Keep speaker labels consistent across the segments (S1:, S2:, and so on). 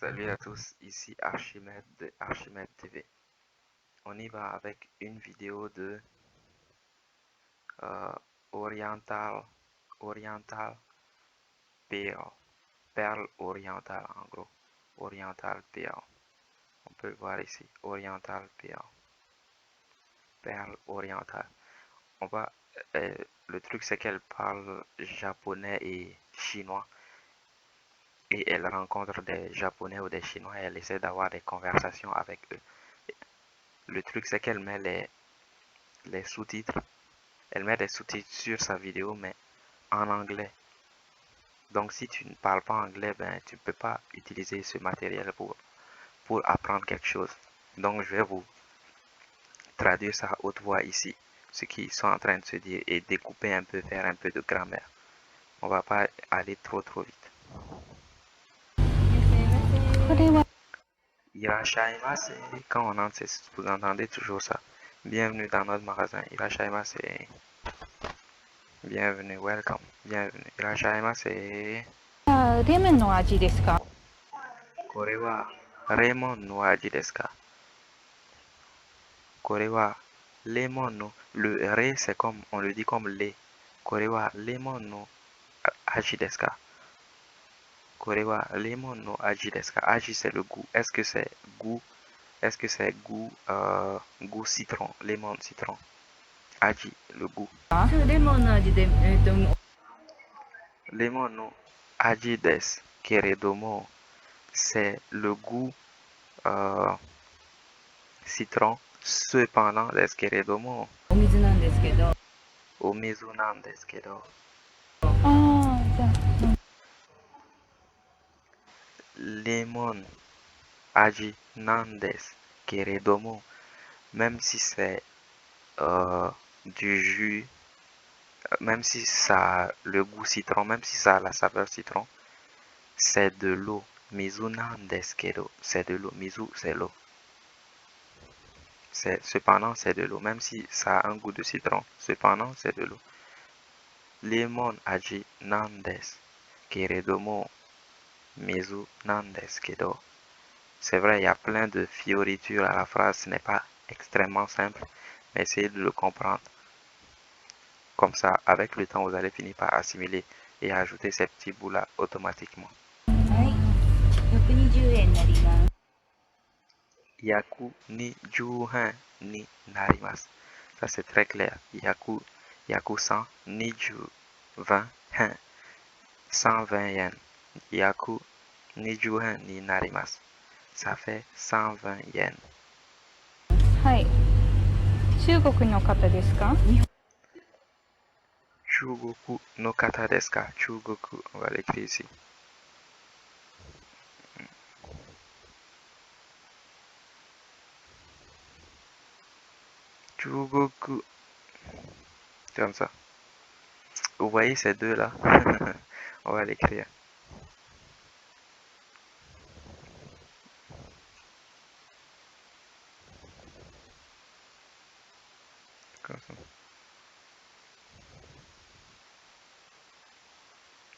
S1: Salut à tous, ici Archimède de Archimède TV. On y va avec une vidéo de euh, Oriental, Oriental Pearl, perle orientale en gros, Oriental Pearl. On peut le voir ici, Oriental Pearl, perle orientale. On va, euh, le truc c'est qu'elle parle japonais et chinois et elle rencontre des japonais ou des chinois et elle essaie d'avoir des conversations avec eux. Le truc c'est qu'elle met les sous-titres. Elle met des sous-titres sur sa vidéo, mais en anglais. Donc, si tu ne parles pas anglais, ben, tu ne peux pas utiliser ce matériel pour apprendre quelque chose. Donc, je vais vous traduire ça à haute voix ici, ce qu'ils sont en train de se dire, et découper un peu, faire un peu de grammaire. On va pas aller trop vite. Irashaimase. Quand on entre, vous entendez toujours ça. Bienvenue dans notre magasin. Irashaimase. Bienvenue, welcome. Bienvenue. Irashaimase.
S2: レモンの味ですか？
S1: これはレモンの味ですか？これはレモンの le ré c'est comme on le dit comme lait. これはレモンの味ですか？これはレモンの味ですか？ Agi c'est le goût. Est-ce que c'est goût? Est-ce que c'est goût goût citron, lemon citron. Agi le goût.
S2: レモンの味で、
S1: Lemon no aji des keredomo c'est le goût citron. Cependant, des keredomo
S2: お水なんですけど。
S1: お水なんですけど。
S2: ああ、じゃあ、
S1: Lemon aji nandes keredomo, même si c'est du jus, même si ça a le goût citron, même si ça a la saveur citron, c'est de l'eau. Mizu nandes kedo, c'est de l'eau. Mizu, c'est l'eau. Cependant, c'est de l'eau, même si ça a un goût de citron. Cependant, c'est de l'eau. Lemon aji nandes keredomo, mizu nandes kedo. C'est vrai, il y a plein de fioritures à la phrase, ce n'est pas extrêmement simple, mais essayez de le comprendre. Comme ça, avec le temps, vous allez finir par assimiler et ajouter ces petits bouts-là automatiquement.
S2: はい、120円になります。
S1: Yaku ni juhan ni narimasu. Ça, c'est très clair. Yaku 100 ni ju 20 hen. 120 yen. Yaku ni juhan ni narimasu. Ça fait 120 yens.
S2: はい。中国の方ですか？
S1: Chugoku no kata desu ka? Chugoku, on va l'écrire ici. Chugoku, comme ça. Vous voyez ces deux là? On va l'écrire. Comme ça.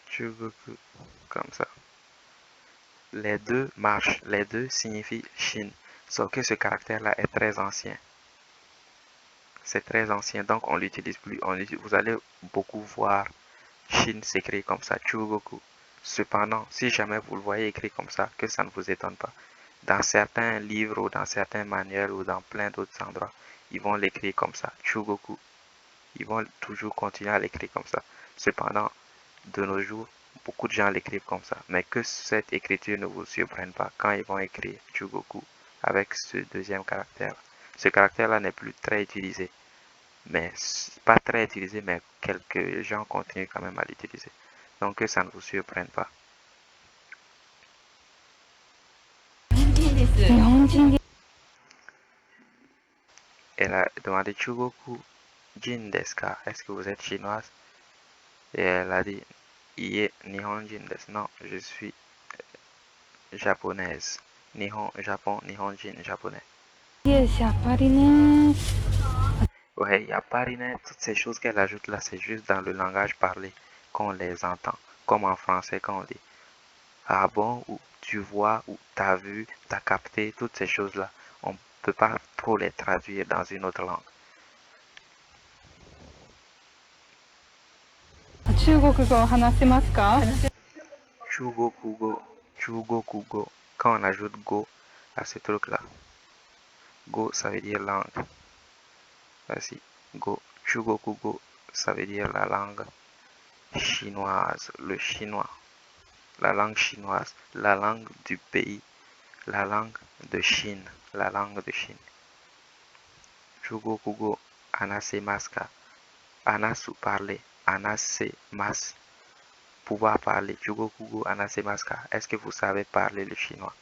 S1: Chugoku, comme ça. Les deux marchent, les deux signifient Chine. Sauf que ce caractère-là est très ancien. C'est très ancien, donc on l'utilise plus. Vous allez beaucoup voir Chine s'écrit comme ça, Chugoku. Cependant, si jamais vous le voyez écrit comme ça, que ça ne vous étonne pas. Dans certains livres ou dans certains manuels ou dans plein d'autres endroits, ils vont l'écrire comme ça, Chugoku. Ils vont toujours continuer à l'écrire comme ça. Cependant, de nos jours, beaucoup de gens l'écrivent comme ça. Mais que cette écriture ne vous surprenne pas quand ils vont écrire Chugoku avec ce deuxième caractère. Ce caractère-là n'est plus très utilisé. Mais pas très utilisé, mais quelques gens continuent quand même à l'utiliser. Donc que ça ne vous surprenne pas.
S2: 日本人です。
S1: Elle a demandé Chugoku Jin desu ka? Est-ce que vous êtes chinoise? Et elle a dit Ie Nihonjin desu. Non, je suis japonaise. Nihon, Japon, Nihonjin, japonais.
S2: いや、やっぱりね。
S1: Ouais, il n'y a pas rien. Toutes ces choses qu'elle ajoute là, c'est juste dans le langage parlé qu'on les entend. Comme en français quand on dit Ah bon, ou tu vois, ou t'as vu, t'as capté, toutes ces choses-là. On ne peut pas trop les traduire dans une autre langue.
S2: 中国語を話せますか？
S1: Chugokugo, Chugokugo. Quand on ajoute go à ce truc-là, go ça veut dire langue. Voici, go, Chugokugo, ça veut dire la langue chinoise, le chinois, la langue chinoise, la langue du pays, la langue de Chine, la langue de Chine. Chugokugo, anase maska, anasu parler, anase mas, pouvoir parler. Chugokugo, anase maska. Est-ce que vous savez parler le chinois?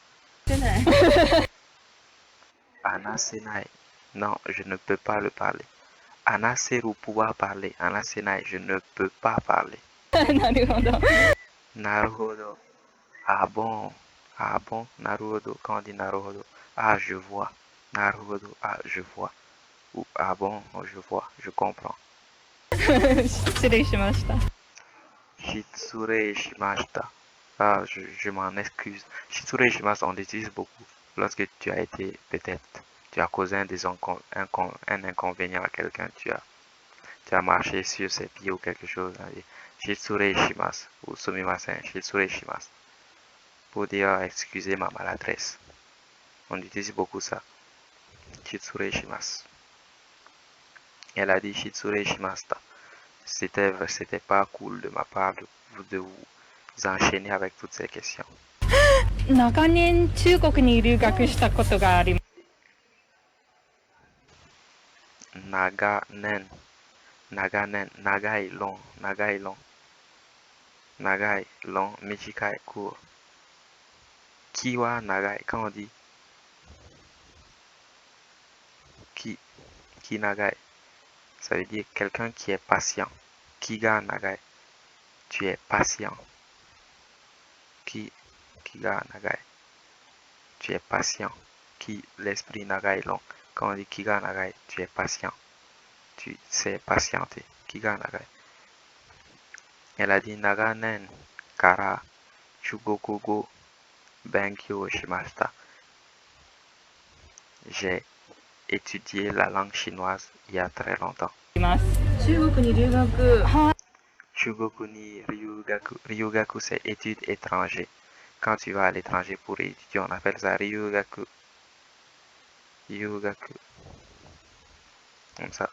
S1: Anasenai. Non, je ne peux pas le parler. Anaseru, pouvoir parler. Anasenai, je ne peux pas parler.
S2: なるほど。
S1: Naruhodo. Ah bon. Ah bon. Naruhodo. Quand on dit naruhodo. Ah, je vois. Naruhodo. Ah, je vois. Ou ah bon, je vois. Je comprends.
S2: 失礼しました。
S1: Shitsure shimashita. Ah, je m'en excuse. Shitsure shimashita, on l'utilise beaucoup lorsque tu as été, peut-être, tu as causé un inconvénient à quelqu'un, tu as marché sur ses pieds ou quelque chose. Shitsure shimasu ou sumimasen, shitsure shimasu. Pour dire excusez ma maladresse. On utilise beaucoup ça. Shitsure shimasu. Elle a dit shitsure shimashita. C'était pas cool de ma part de vous enchaîner avec toutes ces questions.
S2: 長年中国に留学したことがあります。
S1: Naganen, Naganen, Nagai long, Nagai long, Nagai long, Michikai court. Kiwa Nagai, quand on dit Ki Nagai, ça veut dire quelqu'un qui est patient. Kiga Nagai, tu es patient. Kiga Nagai, tu es patient. L'esprit Nagai long. Quand on dit Kiga Nagai, tu es patient. Tu sais patienter. Kiga Nagai. Elle a dit Naganen, Kara, Chugokugo, Benkyo Shimashita. J'ai étudié la langue chinoise il y a très longtemps.
S2: 中国に留学。はい。
S1: Chugoku ni Ryugaku. Ryugaku, c'est études étrangères. Quand tu vas à l'étranger pour étudier, on appelle ça Ryugaku. Ryugaku. Comme ça.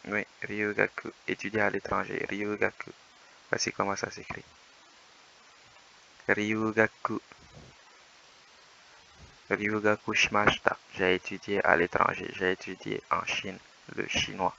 S1: Oui, Ryugaku. Étudier à l'étranger. Ryugaku. Voici comment ça s'écrit. Ryugaku. Ryugaku Shimashita. J'ai étudié à l'étranger. J'ai étudié en Chine, le chinois.